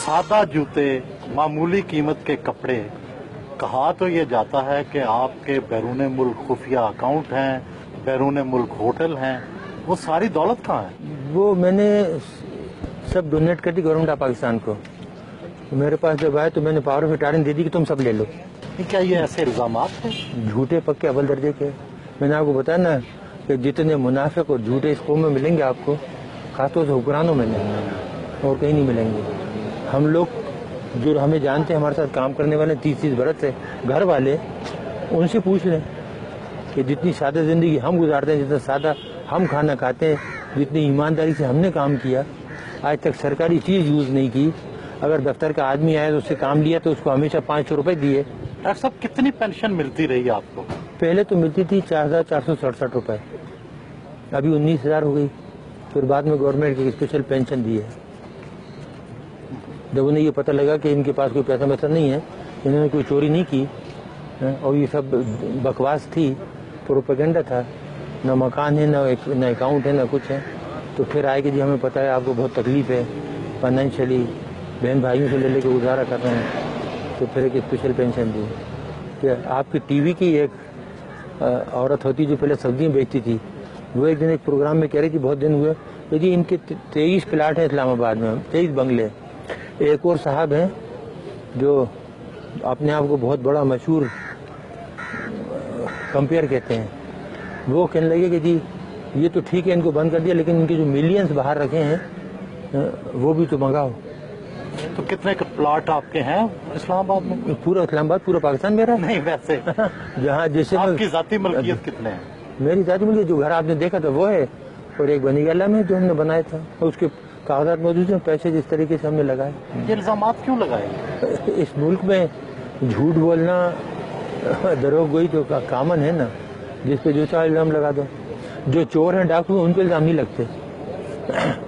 सादा जूते, मामूली कीमत के कपड़े, कहा तो ये जाता है कि आपके बैरून मुल्क खुफिया अकाउंट हैं, बैरून मुल्क होटल हैं, वो सारी दौलत कहाँ है? वो मैंने सब डोनेट कर दी गवर्नमेंट ऑफ पाकिस्तान को। मेरे पास जब आए तो मैंने पावर ऑफ अटॉर्नी दे दी कि तुम सब ले लो। क्या ये ऐसे इल्जामात हैं? झूठे पक्के अव्वल दर्जे के। मैंने आपको बताया ना कि जितने मुनाफिक और झूठे इस कौम में मिलेंगे आपको, खासतौर से हुक्मरानों में नहीं और कहीं नहीं मिलेंगे। हम लोग जो हमें जानते हैं, हमारे साथ काम करने वाले 30-30 बरस से घर वाले, उनसे पूछ लें कि जितनी सादा जिंदगी हम गुजारते हैं, जितना सादा हम खाना खाते हैं, जितनी ईमानदारी से हमने काम किया, आज तक सरकारी चीज़ यूज़ नहीं की। अगर दफ्तर का आदमी आया तो उससे काम लिया तो उसको हमेशा 500 रुपये दिए। डॉक्टर साहब, कितनी पेंशन मिलती रही आपको? पहले तो मिलती थी 4,467 रुपये, अभी 19,000 हो गई। फिर बाद में गवर्नमेंट की स्पेशल पेंशन दी है। जब उन्हें ये पता लगा कि इनके पास कोई पैसा वैसा नहीं है, इन्होंने कोई चोरी नहीं की और ये सब बकवास थी, प्रोपेगेंडा था, न मकान है, न अकाउंट है, न कुछ है, तो फिर आए कि जी हमें पता है आपको बहुत तकलीफ है फाइनेंशियली, बहन भाइयों से ले लेके गुजारा कर रहे हैं, तो फिर एक स्पेशल पेंशन दी। कि आपकी टीवी की एक औरत होती जो पहले सब्जियाँ बेचती थी, वो एक दिन एक प्रोग्राम में कह रही थी, बहुत दिन हुए, कि जी इनके 23 प्लाट हैं इस्लामाबाद में, 23 बंगले। एक और साहब हैं जो अपने आप को बहुत बड़ा मशहूर कंपेयर कहते हैं, वो कहने लगे कि जी ये तो ठीक है इनको बंद कर दिया, लेकिन इनके जो मिलियंस बाहर रखे हैं वो भी तो मंगाओ। तो कितने के प्लॉट आपके हैं इस्लामाबाद में? पूरा इस्लामाबाद, पूरा पाकिस्तान मेरा नहीं, वैसे जहाँ जैसे आपकी जाती मलकियत कितने हैं? मेरी जाती मलकियत जो घर आपने देखा था वो है, और एक बनी गला में जो हमने बनाया था, और उसके कागजात मौजूद हैं, पैसे जिस तरीके से हमने लगाए। ये इल्जामात क्यों लगाए? इस मुल्क में झूठ बोलना दरोगोई तो कामन है ना, जिस पे जो चाहे इल्जाम लगा दो। जो चोर हैं, डाकू, उन पे इल्जाम नहीं लगते।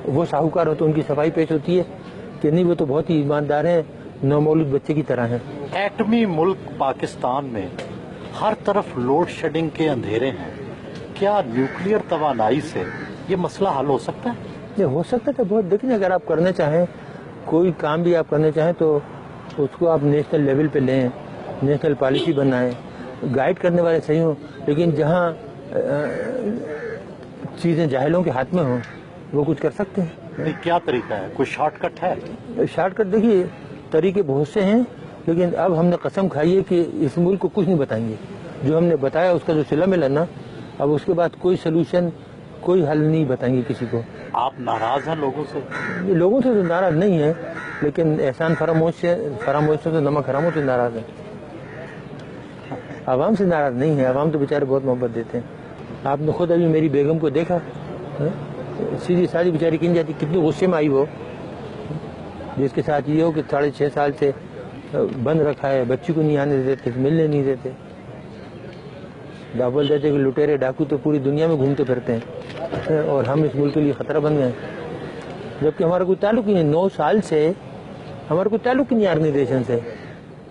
वो साहूकार हो तो उनकी सफाई पेश होती है कि नहीं वो तो बहुत ही ईमानदार हैं, नौमौलूद बच्चे की तरह हैं। एटमी मुल्क पाकिस्तान में हर तरफ लोड शेडिंग के अंधेरे हैं, क्या न्यूक्लियर तवानाई से ये मसला हल हो सकता है? ये हो सकता है बहुत। देखिए, अगर आप करना चाहें, कोई काम भी आप करना चाहें तो उसको आप नेशनल लेवल पे लें, नेशनल पॉलिसी बनाएं, गाइड करने वाले सही हों, लेकिन जहाँ चीज़ें जाहिलों के हाथ में हों वो कुछ कर सकते हैं। नहीं, क्या तरीका है? कोई शॉर्टकट है? शॉर्टकट देखिए, तरीके बहुत से हैं, लेकिन अब हमने कसम खाई है कि इस मुल्क को कुछ नहीं बताएंगे। जो हमने बताया उसका जो सिला मिला ना, अब उसके बाद कोई सलूशन, कोई हल नहीं बताएंगे किसी को। आप नाराज हैं लोगों से? लोगों से तो नाराज नहीं है, लेकिन एहसान फरामोश से तो नमक हरामों से नाराज है। आवाम से नाराज नहीं है, आवाम तो बेचारे बहुत मोहब्बत देते हैं। आपने खुद अभी मेरी बेगम को देखा, सीधी सारी बेचारी किन जाती, कितनी गुस्से में आई वो, जिसके साथ ये हो कि 6.5 साल से बंद रखा है, बच्ची को नहीं आने देते, मिलने नहीं देते। बोल देते कि लुटेरे डाकू तो पूरी दुनिया में घूमते फिरते हैं और हम इस मुल्क के लिए खतरा बन गए, जबकि हमारा कोई ताल्लुक ही नहीं। 9 साल से हमारा कोई ताल्लुक ही नहीं ऑर्गेनाइजेशन से।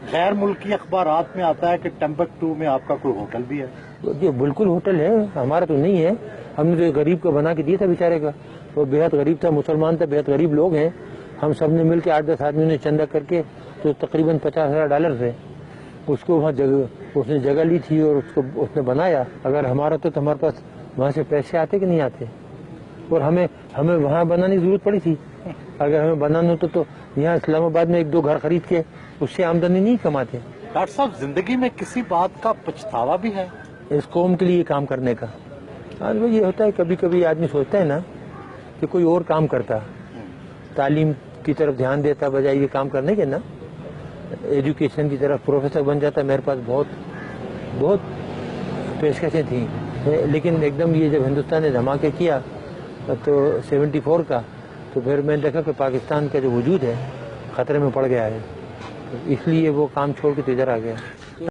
गैर मुल्की अखबारात में आता है कि टम्बकटू में आपका कोई होटल भी है। ये बिल्कुल होटल है, हमारा तो नहीं है। हमने तो गरीब को बना के दिया था बेचारे का, वो बेहद गरीब था, मुसलमान था, बेहद गरीब लोग हैं। हम सब ने मिल के 8-10 आदमियों ने चंदा करके, तो तकरीबन $50,000 थे, उसको वहाँ उसने जगह ली थी और उसको उसने बनाया। अगर हमारा तो हमारे पास वहाँ से पैसे आते कि नहीं आते, और हमें वहाँ बनाने की जरूरत पड़ी थी। अगर हमें बनाना होता तो यहाँ इस्लामाबाद में 1-2 घर खरीद के उससे आमदनी नहीं कमाते। डॉक्टर साहब, जिंदगी में किसी बात का पछतावा भी है? इस कौम के लिए काम करने का। आज वो ये होता है, कभी कभी आदमी सोचता है ना कि कोई और काम करता, तालीम की तरफ ध्यान देता बजाय ये काम करने के ना, एजुकेशन की तरफ प्रोफेसर बन जाता। मेरे पास बहुत पेशकशें थी, लेकिन एकदम ये जब हिंदुस्तान ने धमाके किया तो 74 का, तो फिर मैंने देखा कि पाकिस्तान का जो वजूद है खतरे में पड़ गया है, तो इसलिए वो काम छोड़ के तो इधर आ गया।